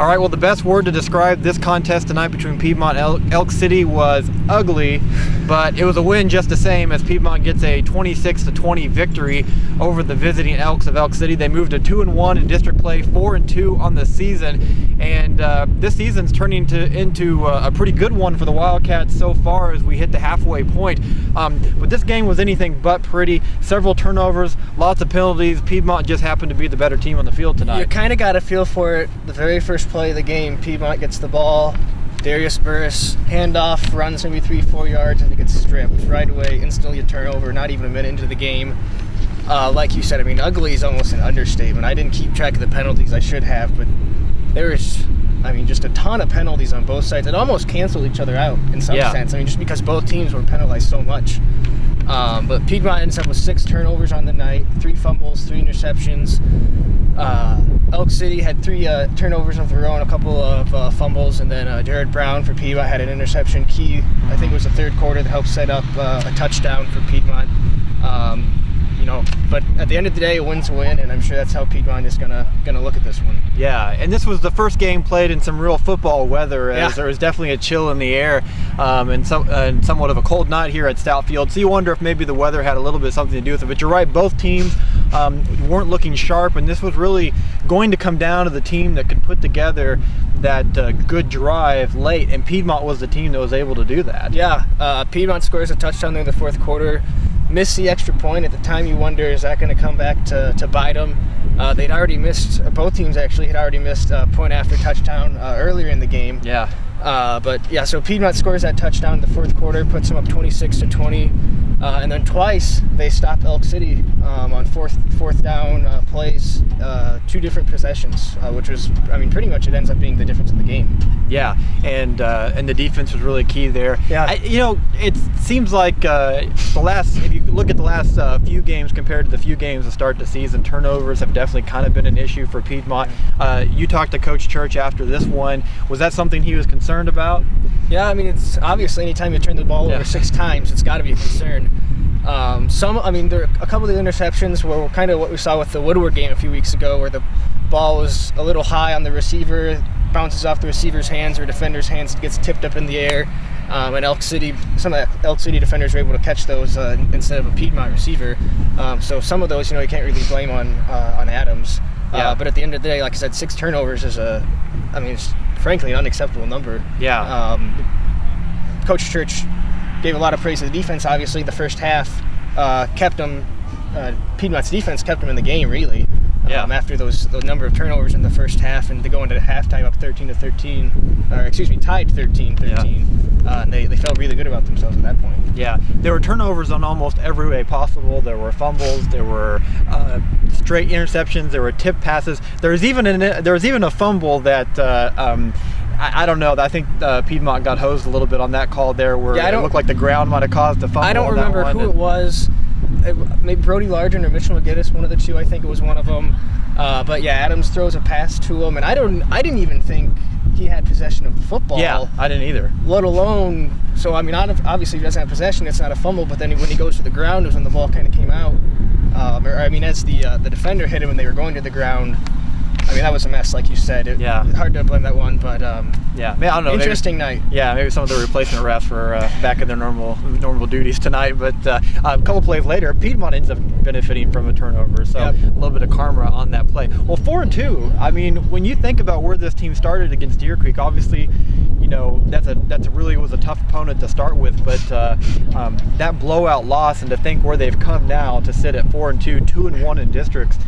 All right, well, the best word to describe this contest tonight between Piedmont and Elk City was ugly, but it was a win just the same, as Piedmont gets a 26-20 victory over the visiting Elks of Elk City. They moved to 2-1 in district play, 4-2 on the season, and this season's turning into a pretty good one for the Wildcats so far as we hit the halfway point. But this game was anything but pretty. Several turnovers, lots of penalties. Piedmont just happened to be the better team on the field tonight. You kind of got a feel for it the very first play of the game. Piedmont gets the ball, Darius Burris, handoff, runs maybe 3-4 yards, and it gets stripped right away. Instantly a turnover, not even a minute into the game. Like you said, I mean, ugly is almost an understatement. I didn't keep track of the penalties. I should have, but there was, I mean, just a ton of penalties on both sides. It almost canceled each other out in some sense. I mean, just because both teams were penalized so much. But Piedmont ends up with 6 turnovers on the night, 3 fumbles, 3 interceptions. Elk City had 3 turnovers of their own, a couple of fumbles, and then Jared Brown for Piedmont had an interception key. I think it was the third quarter that helped set up a touchdown for Piedmont. But at the end of the day, a win's a win, and I'm sure that's how Piedmont is gonna look at this one. Yeah, and this was the first game played in some real football weather, as there was definitely a chill in the air, and somewhat of a cold night here at Stout Field. So you wonder if maybe the weather had a little bit something to do with it. But you're right, both teams weren't looking sharp, and this was really going to come down to the team that could put together that good drive late, and Piedmont was the team that was able to do that. Yeah, Piedmont scores a touchdown there in the fourth quarter. Missed the extra point. At the time you wonder, is that going to come back to bite them? They'd already missed, both teams actually had already missed a point after touchdown earlier in the game. Yeah. So Piedmont scores that touchdown in the fourth quarter, puts them up 26-20. And then twice they stopped Elk City on fourth down plays, 2 different possessions, which was, I mean, pretty much it ends up being the difference in the game. Yeah, and the defense was really key there. Yeah. It seems like if you look at the last few games compared to the few games to start the season, turnovers have definitely kind of been an issue for Piedmont. You talked to Coach Church after this one. Was that something he was concerned about? Yeah, I mean, it's obviously anytime you turn the ball over 6 times, it's got to be a concern. There are a couple of the interceptions were kind of what we saw with the Woodward game a few weeks ago, where the ball was a little high on the receiver, bounces off the receiver's hands or defender's hands, gets tipped up in the air, and some of the Elk City defenders were able to catch those instead of a Piedmont receiver. So some of those, you can't really blame on Adams. But at the end of the day, like I said, 6 turnovers is it's frankly an unacceptable number. Yeah. Coach Church gave a lot of praise to the defense. Obviously, the first half kept them. Piedmont's defense kept them in the game, really. After those number of turnovers in the first half, and to go into halftime up 13-13, tied 13-13, and they felt really good about themselves at that point. Yeah, there were turnovers on almost every way possible. There were fumbles, there were straight interceptions, there were tip passes. There was even a fumble that. I don't know. I think Piedmont got hosed a little bit on that call there, where it looked like the ground might have caused the fumble. I don't remember who it was. Maybe Brody Largent or Mitchell McGinnis, one of the two. I think it was one of them. But yeah, Adams throws a pass to him, and I didn't even think he had possession of the football. Yeah, I didn't either. Let alone, so I mean, obviously he doesn't have possession. It's not a fumble. But then when he goes to the ground, is when the ball kind of came out. As the defender hit him when they were going to the ground. I mean, that was a mess, like you said. Hard to blame that one, but I don't know. Interesting night. Yeah, maybe some of the replacement refs were back in their normal duties tonight. But a couple plays later, Piedmont ends up benefiting from a turnover, so a little bit of karma on that play. Well, 4-2. I mean, when you think about where this team started against Deer Creek, obviously, that's really was a tough opponent to start with. But that blowout loss, and to think where they've come now to sit at 4-2, 2-1 in districts.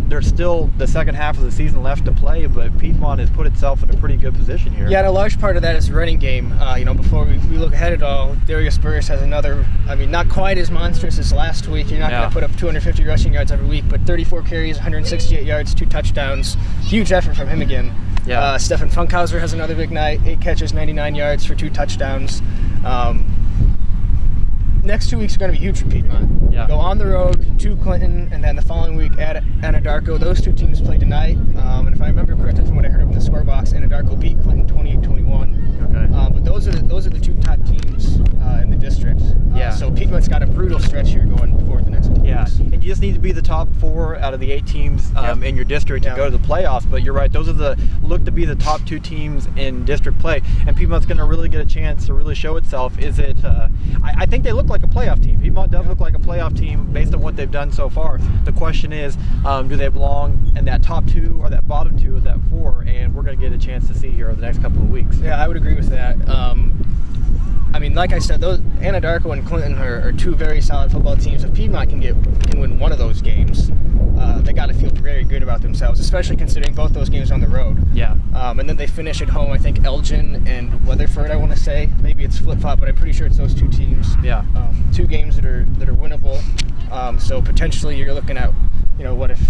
There's still the second half of the season left to play, but Piedmont has put itself in a pretty good position here. Yeah, and a large part of that is the running game. Before we look ahead at all, Darius Burris has another, not quite as monstrous as last week. You're not going to put up 250 rushing yards every week, but 34 carries, 168 yards, 2 touchdowns. Huge effort from him again. Yeah. Stefan Funkhauser has another big night, 8 catches, 99 yards for 2 touchdowns. Next 2 weeks are going to be huge for Piedmont. Yeah. Go on the road to Clinton, and then the following week at Anadarko. Those 2 teams play tonight. And if I remember correctly from what I heard from the score box, Anadarko beat Clinton 28-21. Okay. But those are the 2 top teams in the district. So Piedmont's got a brutal stretch here going forward the next 2 weeks. And you just need to be the top 4 out of the 8 teams in your district to go to the playoffs. But you're right; those are look to be the top 2 teams in district play, and Piedmont's going to really get a chance to really show itself. Is it? I think they look like a playoff team. Piedmont does look like a playoff team based on what they've done so far. The question is, do they belong in that top 2 or that bottom 2 of that 4? And we're going to get a chance to see here over the next couple of weeks. Yeah, I would agree with that. I mean, like I said, those Anadarko and Clinton are 2 very solid football teams. If Piedmont can win one of those games, they got to feel very good about themselves, especially considering both those games on the road. Yeah. And then they finish at home. I think Elgin and Weatherford, I want to say. Maybe it's flip-flop, but I'm pretty sure it's those 2 teams. Yeah. 2 games that are winnable. So potentially you're looking at, what if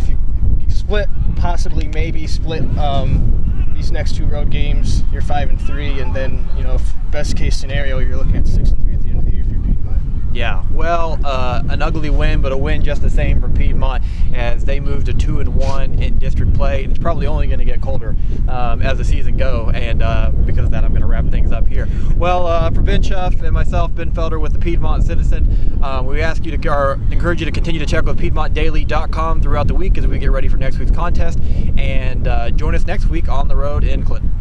you split, possibly maybe split these next 2 road games, you're 5-3, and then best case scenario, you're looking at 6-3 at the end of the year for Piedmont. Yeah, well, an ugly win, but a win just the same for Piedmont as they move to 2-1 in district play. And it's probably only going to get colder as the season goes. And because of that, I'm going to wrap things up here. Well, for Ben Chuff and myself, Ben Felder with the Piedmont Citizen, we ask you to encourage you to continue to check with PiedmontDaily.com throughout the week as we get ready for next week's contest. And join us next week on the road in Clinton.